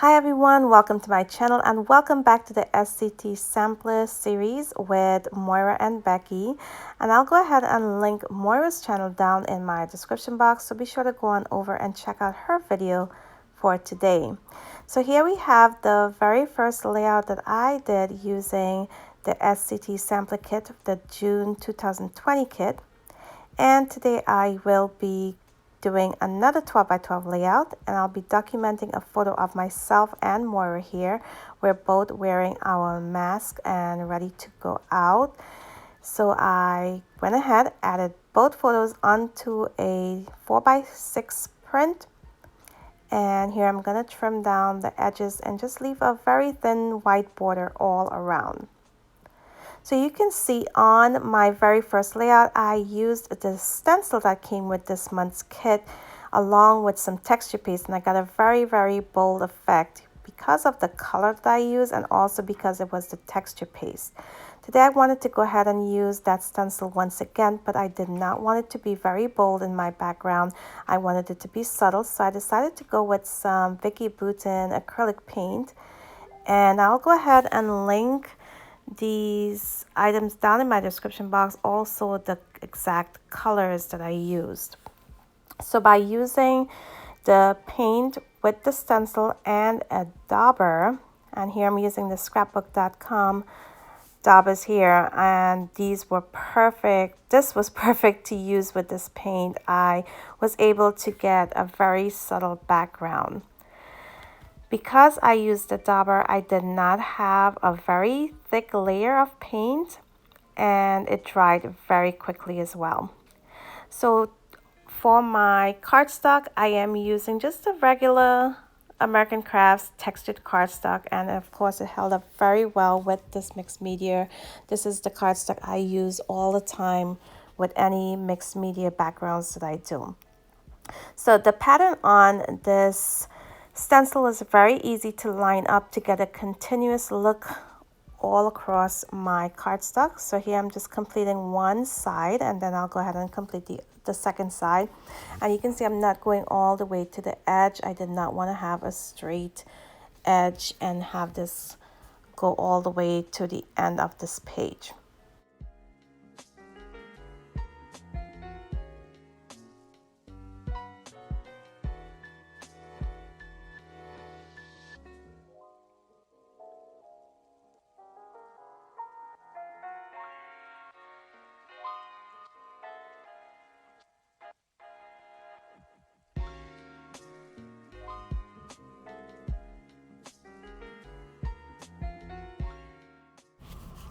Hi everyone, welcome to my channel and welcome back to the SCT Sampler series with Moira and Becky. And I'll go ahead and link Moira's channel down in my description box, so be sure to go on over and check out her video for today. So here we have the very first layout that I did using the SCT Sampler kit, the June 2020 kit. And today I will be doing another 12 by 12 layout, and I'll be documenting a photo of myself and Moira here. We're both wearing our mask and ready to go out. So I went ahead, added both photos onto a 4 by 6 print. And here I'm going to trim down the edges and just leave a very thin white border all around. So you can see on my very first layout, I used the stencil that came with this month's kit along with some texture paste, and I got a very bold effect because of the color that I used and also because it was the texture paste. Today I wanted to go ahead and use that stencil once again, but I did not want it to be very bold in my background. I wanted it to be subtle, so I decided to go with some Vicki boutin acrylic paint. And I'll go ahead and link these items down in my description box, also the exact colors that I used. So by using the paint with the stencil and a dauber, and here I'm using the scrapbook.com daubers here, and these were perfect. This was perfect to use with this paint. I was able to get a very subtle background. Because I used the dauber, I did not have a very thick layer of paint, and it dried very quickly as well. So for my cardstock, I am using just a regular American Crafts textured cardstock, and of course it held up very well with this mixed media. This is the cardstock I use all the time with any mixed media backgrounds that I do. So the pattern on this stencil is very easy to line up to get a continuous look all across my cardstock. So here I'm just completing one side, and then I'll go ahead and complete the second side. And you can see I'm not going all the way to the edge. I did not want to have a straight edge and have this go all the way to the end of this page.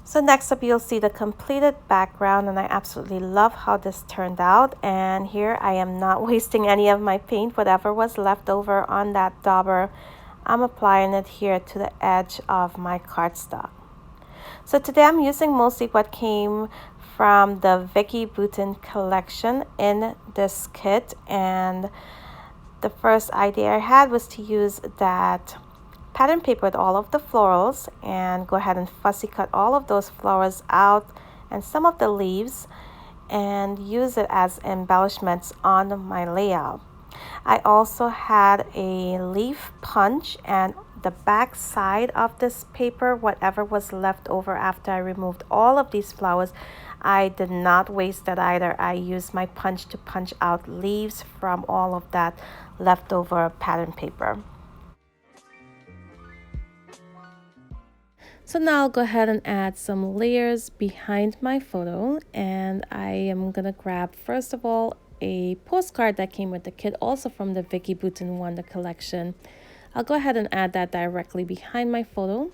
So next up, you'll see the completed background, and I absolutely love how this turned out. And here I am not wasting any of my paint. Whatever was left over on that dauber, I'm applying it here to the edge of my cardstock. So today I'm using mostly what came from the Vicki boutin collection in this kit. And the first idea I had was to use that pattern paper with all of the florals and go ahead and fussy cut all of those flowers out and some of the leaves and use it as embellishments on my layout. I also had a leaf punch, and the back side of this paper, whatever was left over after I removed all of these flowers, I did not waste that either. I used my punch to punch out leaves from all of that leftover pattern paper. So now I'll go ahead and add some layers behind my photo, and I am gonna grab first of all a postcard that came with the kit, also from the Vicki boutin Wonder collection. I'll go ahead and add that directly behind my photo.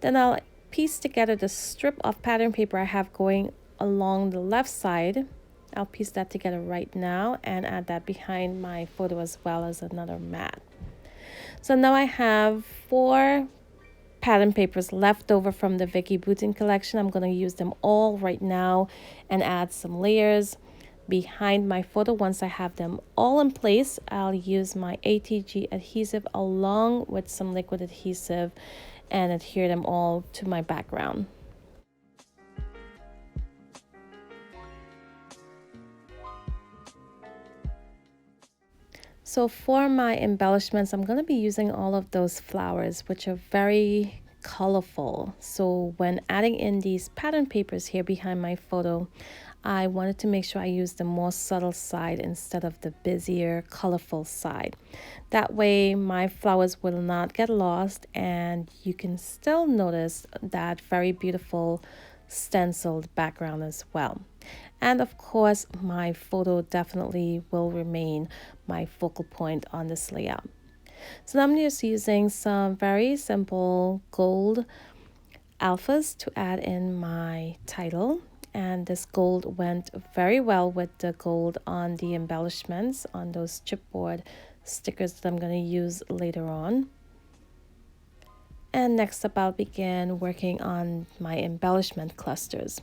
Then I'll piece together the strip of pattern paper I have going along the left side. I'll piece that together right now and add that behind my photo as well as another mat. So now I have 4 pattern papers left over from the Vicki boutin collection. I'm going to use them all right now and add some layers behind my photo. Once I have them all in place, I'll use my ATG adhesive along with some liquid adhesive and adhere them all to my background. So for my embellishments, I'm going to be using all of those flowers, which are very colorful. So when adding in these pattern papers here behind my photo, I wanted to make sure I use the more subtle side instead of the busier, colorful side. That way my flowers will not get lost and you can still notice that very beautiful stenciled background as well. And of course, my photo definitely will remain my focal point on this layout. So I'm just using some very simple gold alphas to add in my title. And this gold went very well with the gold on the embellishments on those chipboard stickers that I'm going to use later on. And next up, I'll begin working on my embellishment clusters.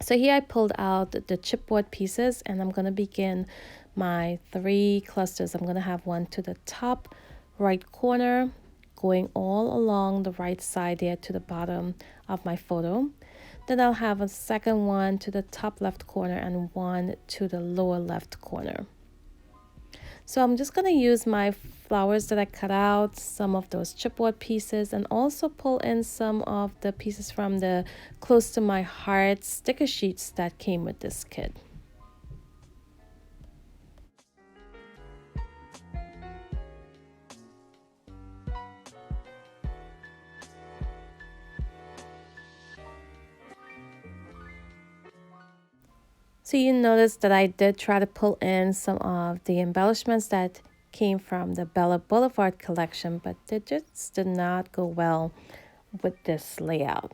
So here I pulled out the chipboard pieces and I'm going to begin my 3 clusters. I'm going to have one to the top right corner, going all along the right side there to the bottom of my photo. Then I'll have a second one to the top left corner and one to the lower left corner. So I'm just going to use my flowers that I cut out, some of those chipboard pieces, and also pull in some of the pieces from the Close to My Heart sticker sheets that came with this kit. So you notice that I did try to pull in some of the embellishments that came from the Bella Boulevard collection, but they just did not go well with this layout.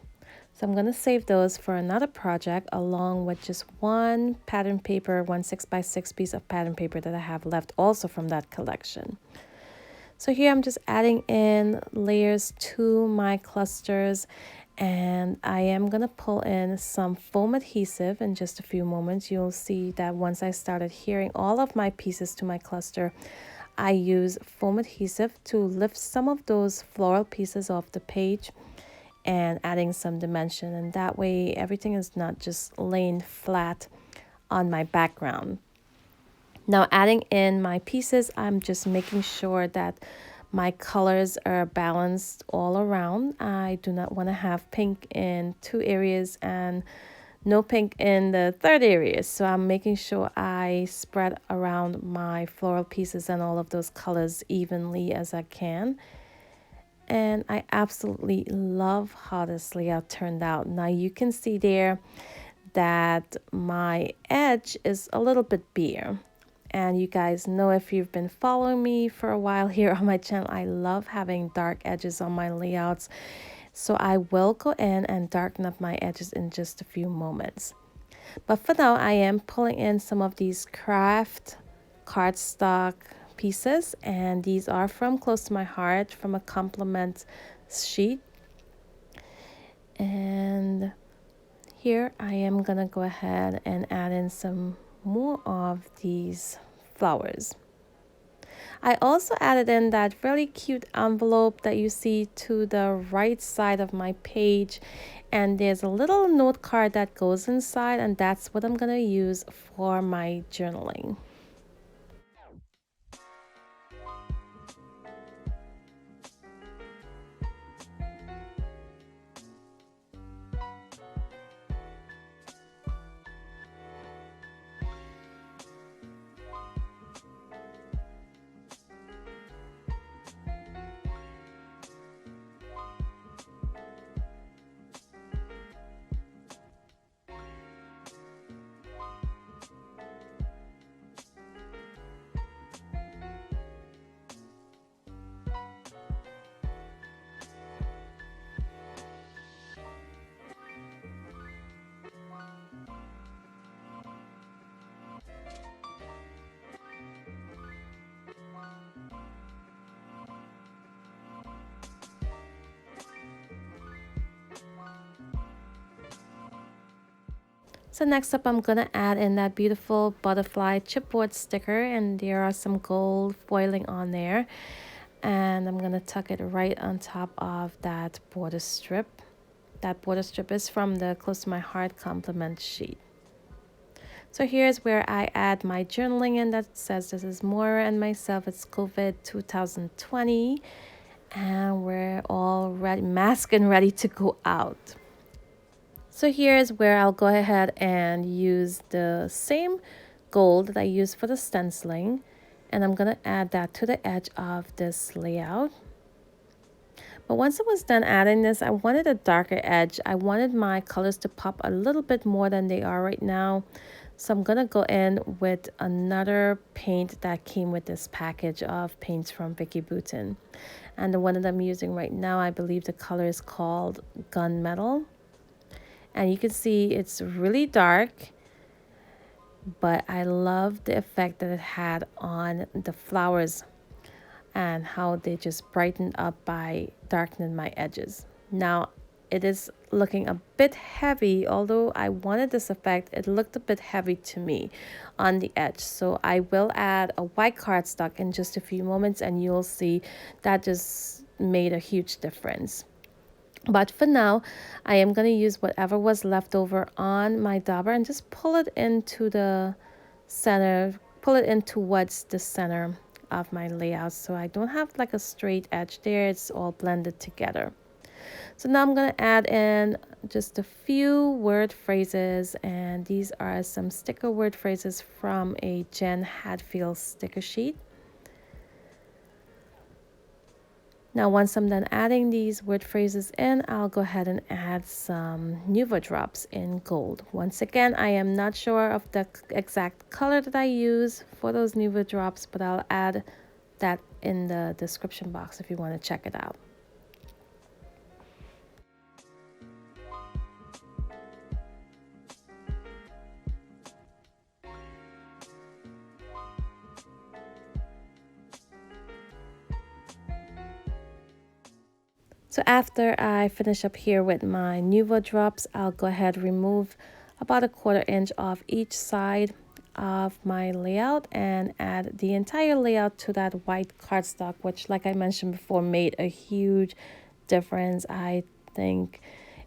So I'm going to save those for another project along with just one pattern paper, one 6x6 piece of pattern paper that I have left also from that collection. So here I'm just adding in layers to my clusters, and I am going to pull in some foam adhesive in just a few moments. You'll see that once I started adhering all of my pieces to my cluster, I use foam adhesive to lift some of those floral pieces off the page and adding some dimension, and that way everything is not just laying flat on my background. Now adding in my pieces, I'm just making sure that my colors are balanced all around. I do not want to have pink in 2 areas and no pink in the 3rd area. So I'm making sure I spread around my floral pieces and all of those colors evenly as I can. And I absolutely love how this layout turned out. Now you can see there that my edge is a little bit bare. And you guys know, if you've been following me for a while here on my channel, I love having dark edges on my layouts. So I will go in and darken up my edges in just a few moments. But for now, I am pulling in some of these craft cardstock pieces, and these are from Close to My Heart, from a compliment sheet. And here I am gonna go ahead and add in some more of these flowers. I also added in that really cute envelope that you see to the right side of my page, and there's a little note card that goes inside, and that's what I'm gonna use for my journaling. So next up, I'm gonna add in that beautiful butterfly chipboard sticker, and there are some gold foiling on there. And I'm gonna tuck it right on top of that border strip. That border strip is from the Close to My Heart compliment sheet. So here's where I add my journaling in that says this is Moira and myself. It's COVID 2020 and we're all ready, masked and ready to go out. So here's where I'll go ahead and use the same gold that I used for the stenciling, and I'm going to add that to the edge of this layout. But once I was done adding this, I wanted a darker edge. I wanted my colors to pop a little bit more than they are right now. So I'm going to go in with another paint that came with this package of paints from Vicki Boutin. And the one that I'm using right now, I believe the color is called Gunmetal. And you can see it's really dark, but I love the effect that it had on the flowers and how they just brightened up by darkening my edges. Now it is looking a bit heavy, although I wanted this effect, it looked a bit heavy to me on the edge. So I will add a white cardstock in just a few moments and you'll see that just made a huge difference. But for now, I am going to use whatever was left over on my dauber and just pull it into the center, pull it in towards the center of my layout. So I don't have like a straight edge there. It's all blended together. So now I'm going to add in just a few word phrases, and these are some sticker word phrases from a Jen Hadfield sticker sheet. Now, once I'm done adding these word phrases in, I'll go ahead and add some Nuvo drops in gold. Once again, I am not sure of the exact color that I use for those Nuvo drops, but I'll add that in the description box if you want to check it out. So after I finish up here with my Nuvo drops, I'll go ahead and remove about 1/4 inch off each side of my layout and add the entire layout to that white cardstock, which, like I mentioned before, made a huge difference. I think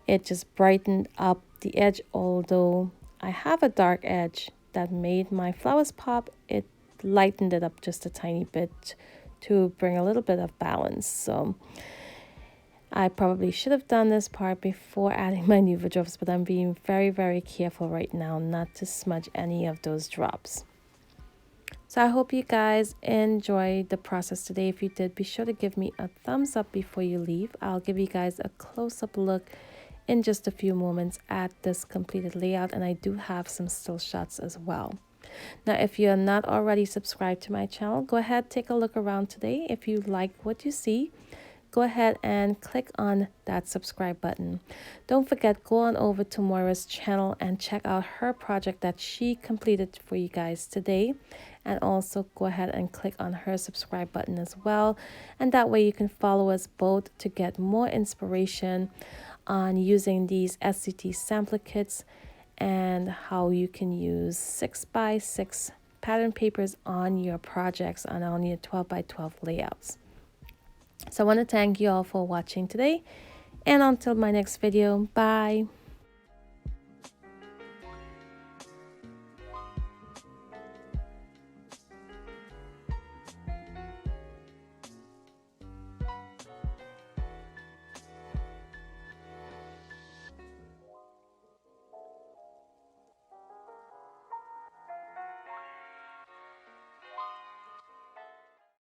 it just brightened up the edge, although I have a dark edge that made my flowers pop. It lightened it up just a tiny bit to bring a little bit of balance. So I probably should have done this part before adding my Nuvo drops, but I'm being very, very careful right now not to smudge any of those drops. So I hope you guys enjoyed the process today. If you did, be sure to give me a thumbs up before you leave. I'll give you guys a close-up look in just a few moments at this completed layout, and I do have some still shots as well. Now, if you're not already subscribed to my channel, go ahead, take a look around today. If you like what you see, go ahead and click on that subscribe button. Don't forget, go on over to Moira's channel and check out her project that she completed for you guys today. And also go ahead and click on her subscribe button as well. And that way you can follow us both to get more inspiration on using these SCT sampler kits and how you can use 6x6 pattern papers on your projects and on your 12x12 layouts. So I want to thank you all for watching today, and until my next video, bye.